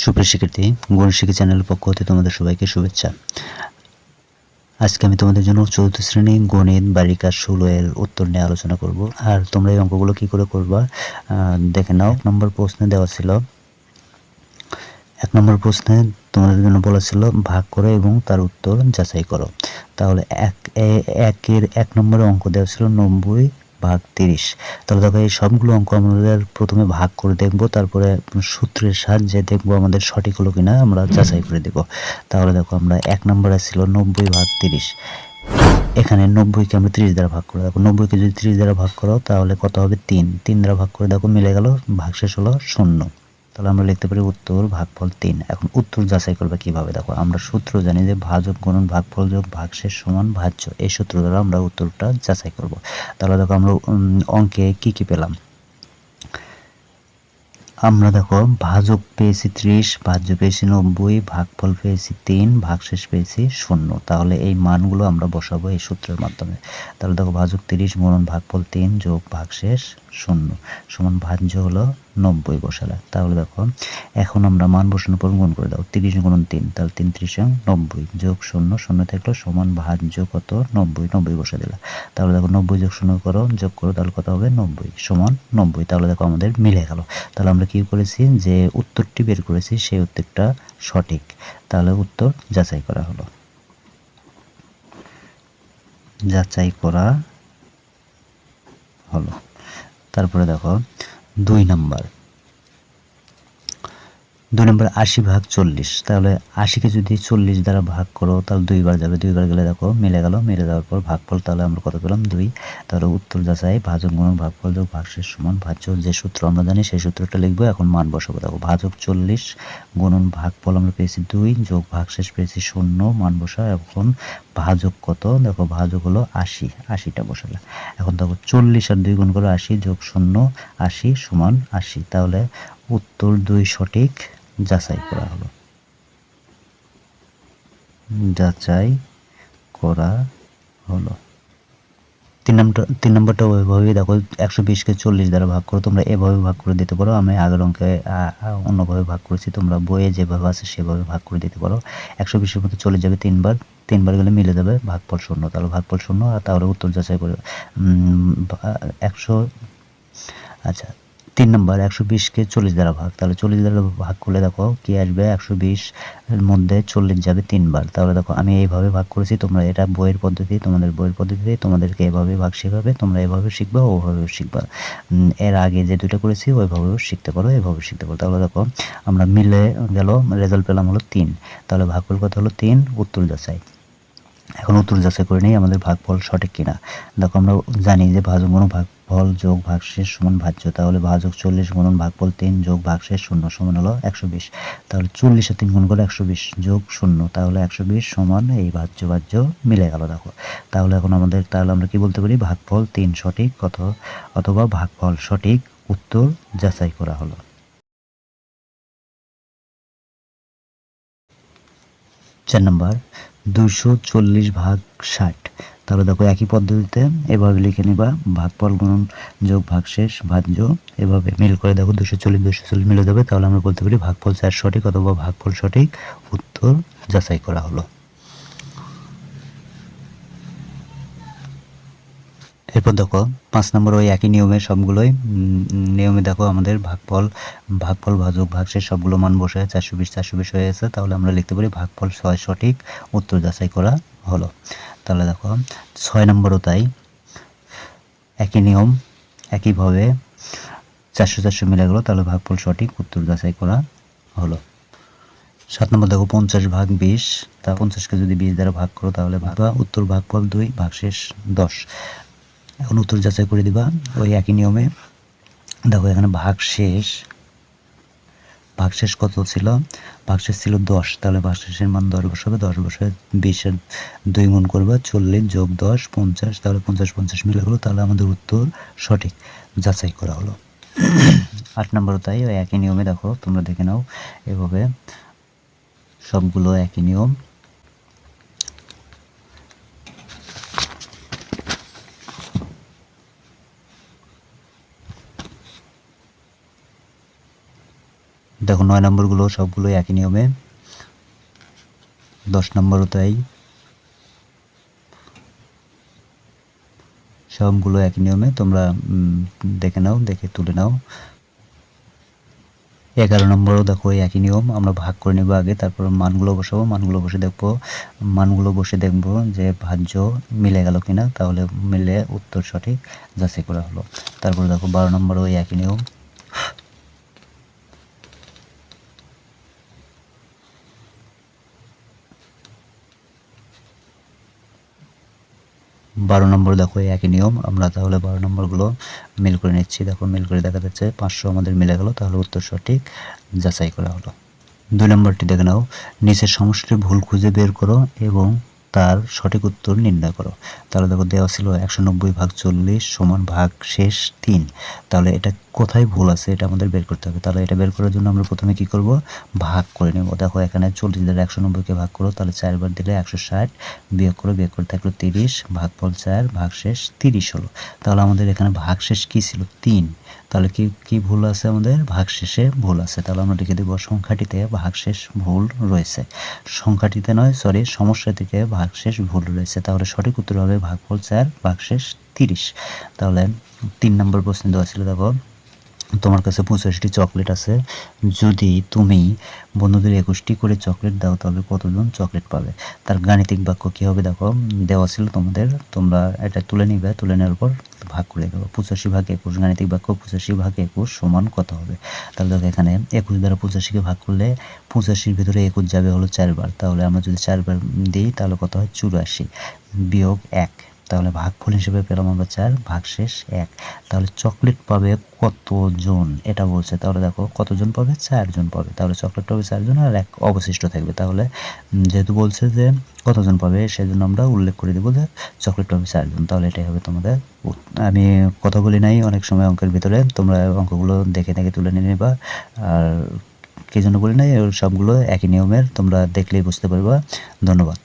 সুপ্রিয় শিক্ষার্থী, গণিত শিক্ষা চ্যানেলের পক্ষ হতে তোমাদের সবাইকে শুভেচ্ছা। আজকে আমি তোমাদের জন্য চতুর্থ শ্রেণী গণিত বারিকা 16 এর উত্তর নিয়ে আলোচনা করব। আর তোমরা এই অঙ্কগুলো কি করে করবা দেখে নাও। 1 নম্বর প্রশ্নে দেওয়া ছিল, 1 নম্বর প্রশ্নে তোমাদের জন্য বলা ছিল ভাগ করো এবং তার উত্তর যাচাই করো। তাহলে একের 1 নম্বরে অঙ্ক দেওয়া ছিল 90/30। তাহলে দেখো এই সবগুলো অঙ্ক আমাদের প্রথমে ভাগ করে দেখব, তারপরে সূত্রের সাহায্যে দেখব আমাদের সঠিক হলো কিনা আমরা যাচাই করে দেব। তাহলে দেখো আমরা 1 নম্বরে ছিল 90/30। এখানে 90 কে আমরা 30 দ্বারা ভাগ করে দেখো, 90 কে যদি 30 দ্বারা ভাগ করো তাহলে কত হবে? 3 দ্বারা ভাগ করে দেখো মিলে গেল, ভাগশেষ হলো 0। তাহলে আমরা লিখতে পারি উত্তর ভাগফল 3। এখন উত্তর যাচাই করবে কিভাবে? দেখো আমরা সূত্র জানি যে ভাজক গুণন ভাগফল যোগ ভাগশেষ সমান ভাজ্য। এই সূত্র দ্বারা আমরা উত্তরটা যাচাই করব। তাহলে দেখো আমরা অঙ্কে কি পেলাম। আমরা দেখো ভাজক পেয়েছি 30, ভাজ্য পেয়েছি 90, ভাগফল পেয়েছি 3, ভাগশেষ পেয়েছি 0। তাহলে এই মানগুলো আমরা বসাবো এই সূত্রের মাধ্যমে। তাহলে দেখো ভাজক 30 গুণন ভাগফল 3 যোগ ভাগশেষ 0 সমান ভাজ্য হলো 90 বসালে। তাহলে দেখো এখন আমরা মান বসানোর পর গুণ করে দাও, 30 গুণন 3, তাহলে 3 × 90 যোগ 0, 0 থাকলো সমান ভাজ্য কত? 90 বসে দিলা। তাহলে দেখো 90 যোগ 0 করো, যোগ করো, তাহলে কত হবে? 90 সমান 90। তাহলে দেখো আমাদের মিলে গেল। তাহলে আমরা কি করেছি, যে উত্তরটি বের করেছি সেই উত্তরটা সঠিক। তাহলে উত্তর যাচাই করা হলো, যাচাই করা হলো। তারপরে দেখো 2 নম্বর 80/40। তাহলে 80কে যদি 40 দ্বারা ভাগ করো তাহলে 2 বার যাবে, 2 বার গেলে দেখো মিলে গেল, মিলে যাওয়ার পর ভাগফল তাহলে আমরা কত পেলাম? 2। তাহলে উত্তর যাচাই ভাজক গুণন ভাগফল যোগ ভাগশেষ সমান ভাজ্য। যে সূত্র আমরা জানি সেই সূত্রটা লিখবো। এখন মান বসাবো। দেখো ভাজক 40 গুণন ভাগফল আমরা পেয়েছি 2 যোগ ভাগশেষ পেয়েছি 0, মান বসা। এখন ভাজক কত? দেখো ভাজক হলো 80, 80টা বসালে। এখন দেখো 40 আর 2 গুণ করে 80 যোগ 0, 80 সমান 80। তাহলে উত্তর 2 সঠিক, যাচাই করা হলো, যাচাই করা হলো। 3 নম্বরটা ওইভাবেই দেখো, 120কে 40 দ্বারা ভাগ করো। তোমরা এভাবে ভাগ করে দিতে পারো, আমি আগের অঙ্কে অন্যভাবে ভাগ করেছি, তোমরা বইয়ে যেভাবে আছে সেভাবে ভাগ করে দিতে পারো। 120-এর মধ্যে 40 যাবে 3 বার, 3 বার গেলে মিলে যাবে, ভাগফল 0। তাহলে ভাগফল 0, আর তাহলে উত্তর যাচাই করে 100। আচ্ছা 3 নম্বর 120কে 40 দ্বারা ভাগ। তাহলে 40 দ্বারা ভাগ করলে দেখো কি আসবে? 120 এর মধ্যে 40 যাবে 3 বার। তাহলে দেখো আমি এইভাবে ভাগ করেছি, তোমরা এটা বইয়ের পদ্ধতি, তোমাদের বইয়ের পদ্ধতিতে তোমাদেরকে এভাবে ভাগ শেখাবে, তোমরা এভাবে শিখবা, ওভাবেও শিখবা। এর আগে যে দুটো করেছি ওইভাবেও শিখতে পারো, এভাবে শিখতে পারো। তাহলে দেখো আমরা মিলে গেল, রেজাল্ট পেলাম হলো 3। তাহলে ভাগফল কত হলো? 3। উত্তর যাচাই। এখন উত্তর যাচাই করে নিই আমাদের ভাগফল সঠিক কিনা। দেখো আমরা জানি যে ভাজক গুণন ভাগফল যোগ ভাগশেষ সমান ভাজ্য। তাহলে ভাজক 40 গুণন ভাগফল 3 যোগ ভাগশেষ 0 সমান হলো 120। তাহলে 40 আর 3 গুণ করে 120 যোগ 0, তাহলে 120 সমান এই ভাজ্য মিলে গেল। দেখো তাহলে এখন আমাদের, তাহলে আমরা কি বলতে পারি? ভাগফল 3 সঠিক অথবা ভাগফল সঠিক, উত্তর যাচাই করা হলো। 4 নম্বর 240/60। তাহলে দেখো একই পদ্ধতিতে এভাবে লিখে নিবা, ভাগফল গুণন যোগ ভাগশেষ ভাজ্য, এভাবে মিল করে দেখো 240 মিলে যাবে। তাহলে আমরা বলতে পারি ভাগফল 4 সঠিক অথবা ভাগফল সঠিক, উত্তর যাচাই করা হলো। এরপর দেখো 5 নম্বর ওই একই নিয়মে সবগুলোই নিয়মে দেখো আমাদের ভাগফল ভাজক ভাগশেষ সবগুলো মান বসে 420 হয়ে গেছে। তাহলে আমরা লিখতে পারি ভাগফল 6 সঠিক, উত্তর যাচাই করা হলো। তাহলে দেখো 6 নম্বরও তাই, একই নিয়ম, একইভাবে 400 মিলে গেলো। তাহলে ভাগফল সঠিক, উত্তর যাচাই করা হলো। 7 নম্বর দেখো 50/20। তা 50কে যদি 20 দ্বারা ভাগ করো তাহলে উত্তর ভাগফল 2, ভাগশেষ 10। এখন উত্তর যাচাই করে দিবা ওই একই নিয়মে। দেখো এখানে ভাগশেষ কত ছিল? ভাগশেষ ছিল 10। তাহলে ভাগশেষের মান 10 বসাবে, 10 বসাবে 20-এর 2 গুণ করবে 40 যোগ 10 50। তাহলে 50 মিলে গেলো। তাহলে আমাদের উত্তর সঠিক, যাচাই করা হলো। 8 নম্বরও তাই, ওই একই নিয়মে দেখো তোমরা দেখে নাও, এভাবে সবগুলো একই নিয়ম। দেখো 9 নম্বরগুলো সবগুলো একই নিয়মে, 10 নম্বরও তাই, সবগুলো একই নিয়মে। তোমরা দেখে নাও, দেখে তুলে নাও। 11 নম্বরও দেখো একই নিয়ম, আমরা ভাগ করে নেব আগে, তারপর মানগুলো বসাবো, মানগুলো বসে দেখবো যে ভাজ্য মিলে গেল কিনা, তাহলে মিলে উত্তর সঠিক যাচাই করা হলো। তারপর দেখো 12 নম্বরও একই নিয়ম, 12 নম্বর দেখো একই নিয়ম। আমরা তাহলে 12 নম্বরগুলো মিল করে নিচ্ছি। দেখো মিল করে দেখা যাচ্ছে 500 আমাদের মিলে গেল, তাহলে উত্তর সঠিক যাচাই করা হলো। 2 নম্বরটি দেখে নাও, নিচের সমষ্টির ভুল খুঁজে বের করো এবং তার সঠিক উত্তর নির্ণয় করো। তাহলে দেখো দেওয়া ছিল 190/40 সমান ভাগ শেষ 3। তাহলে এটা কোথায় ভুল আছে এটা আমাদের বের করতে হবে। তাহলে এটা বের করার জন্য আমরা প্রথমে কি করব, ভাগ করে নেব। দেখো এখানে 40 দ্বারা 190কে ভাগ করো, তাহলে 4 বার দিলে 160, বিয়োগ করে থাকলো 30, ভাগফল 4, ভাগশেষ 30 হলো। তাহলে আমাদের এখানে ভাগশেষ কি ছিল, 3। তাহলে কি ভুল আছে, আমাদের ভাগশেষে ভুল আছে। তাহলে আমরা লিখে দেব সংখ্যাটিতে ভাগশেষ ভুল রয়েছে। সংখ্যাটিতে নয়, সরি, সমস্যাটিতে ভাগশেষ ভুল রয়েছে। তাহলে সঠিক উত্তর হবে ভাগফল 4, ভাগশেষ 30। তাহলে 3 নম্বর প্রশ্ন দেওয়া ছিল, দেখো তোমার কাছে 85টি চকলেট আছে, যদি তুমি বন্ধুদের 21টি করে চকলেট দাও তাহলে কতজন চকলেট পাবে। তার গাণিতিক বাক্য কী হবে, দেখো দেওয়া ছিল তোমাদের, তোমরা এটা তুলে নিবে, তুলে নেওয়ার পর ভাগ করে দেবো। 85/21, গাণিতিক বাক্য 85/21 সমান কত হবে। তাহলে দেখো এখানে 21 দ্বারা 85কে ভাগ করলে 85-র ভিতরে 21 যাবে হলো 4 বার। তাহলে আমরা যদি 4 বার দিই তাহলে কত হয়, 84, বিয়োগ 1। তাহলে ভাগফল হিসেবে পেলাম আমরা 4, ভাগশেষ 1। তাহলে চকলেট পাবে কতজন এটা বলছে। তাহলে দেখো কতজন পাবে, 4 জন পাবে। তাহলে চকলেট পাবে 4 জন আর 1 অবশিষ্ট থাকবে। তাহলে যেহেতু বলছে যে কতজন পাবে, সেজন্য আমরা উল্লেখ করে দেবো যে চকলেট পাবে 4 জন। তাহলে এটাই হবে তোমাদের। আমি কথা বলি নাই অনেক সময় অঙ্কের ভিতরে, তোমরা অঙ্কগুলো দেখে তুলে নিয়ে নেবা। আর কী জন্য বলি নাই, সবগুলো একই নিয়মের, তোমরা দেখলেই বুঝতে পারবা। ধন্যবাদ।